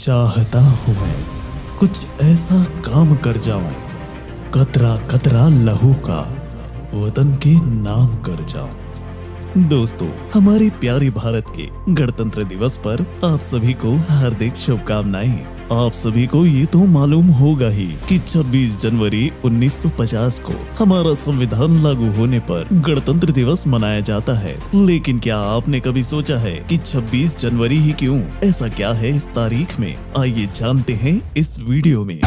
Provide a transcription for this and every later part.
चाहता हूँ मैं कुछ ऐसा काम कर जाऊं, कतरा कतरा लहू का वतन के नाम कर जाऊं। दोस्तों, हमारे प्यारे भारत के गणतंत्र दिवस पर आप सभी को हार्दिक शुभकामनाएं। आप सभी को ये तो मालूम होगा ही कि 26 जनवरी 1950 को हमारा संविधान लागू होने पर गणतंत्र दिवस मनाया जाता है। लेकिन क्या आपने कभी सोचा है कि 26 जनवरी ही क्यों? ऐसा क्या है इस तारीख में? आइए जानते हैं इस वीडियो में।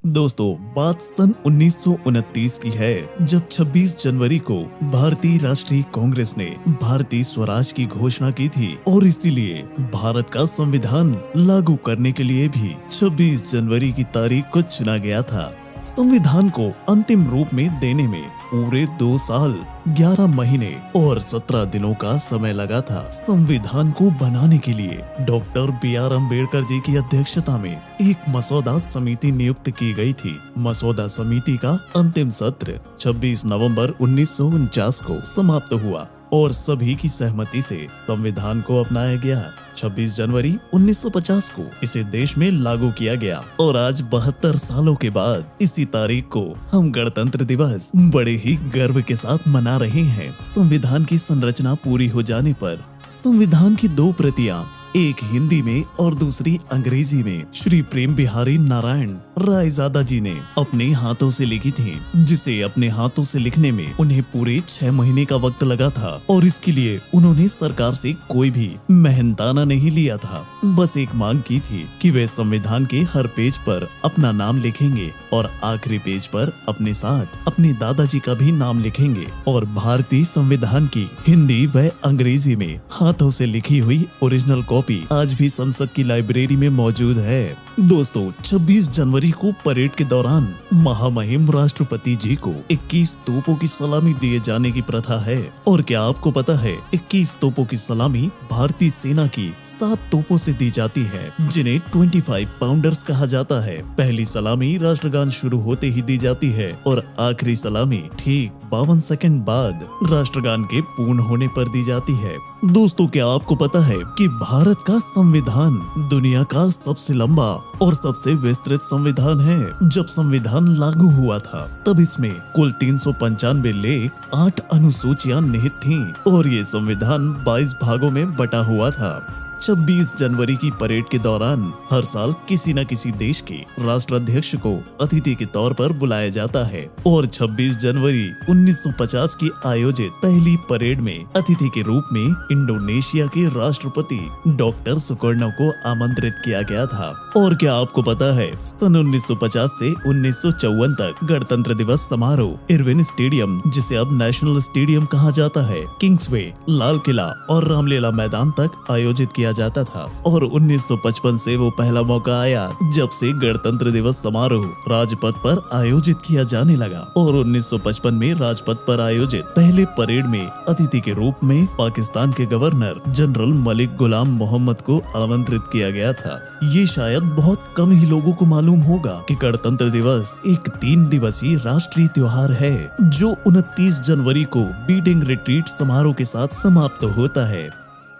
दोस्तों, बात सन 1929 की है, जब 26 जनवरी को भारतीय राष्ट्रीय कांग्रेस ने भारतीय स्वराज की घोषणा की थी और इसीलिए भारत का संविधान लागू करने के लिए भी 26 जनवरी की तारीख को चुना गया था। संविधान को अंतिम रूप में देने में पूरे 2 साल 11 महीने और 17 दिनों का समय लगा था। संविधान को बनाने के लिए डॉक्टर B.R. अम्बेडकर जी की अध्यक्षता में एक मसौदा समिति नियुक्त की गई थी। मसौदा समिति का अंतिम सत्र 26 नवंबर 1949 को समाप्त हुआ और सभी की सहमति से संविधान को अपनाया गया। 26 जनवरी 1950 को इसे देश में लागू किया गया और आज 72 सालों के बाद इसी तारीख को हम गणतंत्र दिवस बड़े ही गर्व के साथ मना रहे हैं। संविधान की संरचना पूरी हो जाने पर संविधान की 2 प्रतियां, एक हिंदी में और दूसरी अंग्रेजी में, श्री प्रेम बिहारी नारायण रायजादा जी ने अपने हाथों से लिखी थी, जिसे अपने हाथों से लिखने में उन्हें पूरे 6 महीने का वक्त लगा था और इसके लिए उन्होंने सरकार से कोई भी मेहनताना नहीं लिया था। बस एक मांग की थी कि वे संविधान के हर पेज पर अपना नाम लिखेंगे और आखिरी पेज पर अपने साथ अपने दादाजी का भी नाम लिखेंगे और भारतीय संविधान की हिंदी व अंग्रेजी में हाथों से लिखी हुई ओरिजिनल कॉपी आज भी संसद की लाइब्रेरी में मौजूद है। दोस्तों, 26 जनवरी को परेड के दौरान महामहिम राष्ट्रपति जी को 21 तोपों की सलामी दिए जाने की प्रथा है। और क्या आपको पता है, 21 तोपों की सलामी भारतीय सेना की 7 तोपों से दी जाती है, जिन्हें 25 पाउंडर्स कहा जाता है। पहली सलामी राष्ट्रगान शुरू होते ही दी जाती है और आखिरी सलामी ठीक 52 सेकंड बाद राष्ट्रगान के पूर्ण होने पर दी जाती है। दोस्तों, क्या आपको पता है कि भारत का संविधान दुनिया का सबसे लंबा और सबसे विस्तृत संविधान है। जब संविधान लागू हुआ था तब इसमें कुल 395 लेख, 8 अनुसूचियां निहित थीं और ये संविधान 22 भागों में बटा हुआ था। 26 जनवरी की परेड के दौरान हर साल किसी न किसी देश के राष्ट्राध्यक्ष को अतिथि के तौर पर बुलाया जाता है और 26 जनवरी 1950 की आयोजित पहली परेड में अतिथि के रूप में इंडोनेशिया के राष्ट्रपति डॉक्टर सुकर्णो को आमंत्रित किया गया था। और क्या आपको पता है, सन 1950 से 1954 तक गणतंत्र दिवस समारोह इरविन स्टेडियम, जिसे अब नेशनल स्टेडियम कहा जाता है, किंग्सवे, लाल किला और रामलीला मैदान तक आयोजित किया जाता था। और 1955 से वो पहला मौका आया जब से गणतंत्र दिवस समारोह राजपथ पर आयोजित किया जाने लगा और 1955 में राजपथ पर आयोजित पहले परेड में अतिथि के रूप में पाकिस्तान के गवर्नर जनरल मलिक गुलाम मोहम्मद को आमंत्रित किया गया था। ये शायद बहुत कम ही लोगों को मालूम होगा कि गणतंत्र दिवस एक 3 दिवसीय राष्ट्रीय त्योहार है जो 29 जनवरी को बीटिंग रिट्रीट समारोह के साथ समाप्त होता है।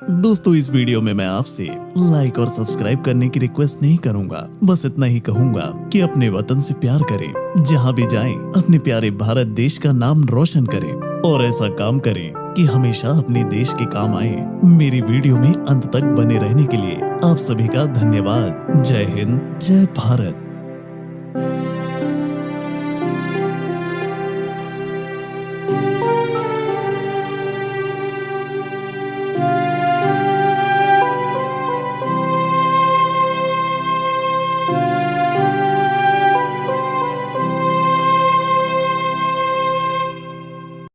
दोस्तों, इस वीडियो में मैं आपसे लाइक और सब्सक्राइब करने की रिक्वेस्ट नहीं करूंगा, बस इतना ही कहूंगा कि अपने वतन से प्यार करें, जहां भी जाएं अपने प्यारे भारत देश का नाम रोशन करें और ऐसा काम करें कि हमेशा अपने देश के काम आए। मेरी वीडियो में अंत तक बने रहने के लिए आप सभी का धन्यवाद। जय हिंद, जय भारत।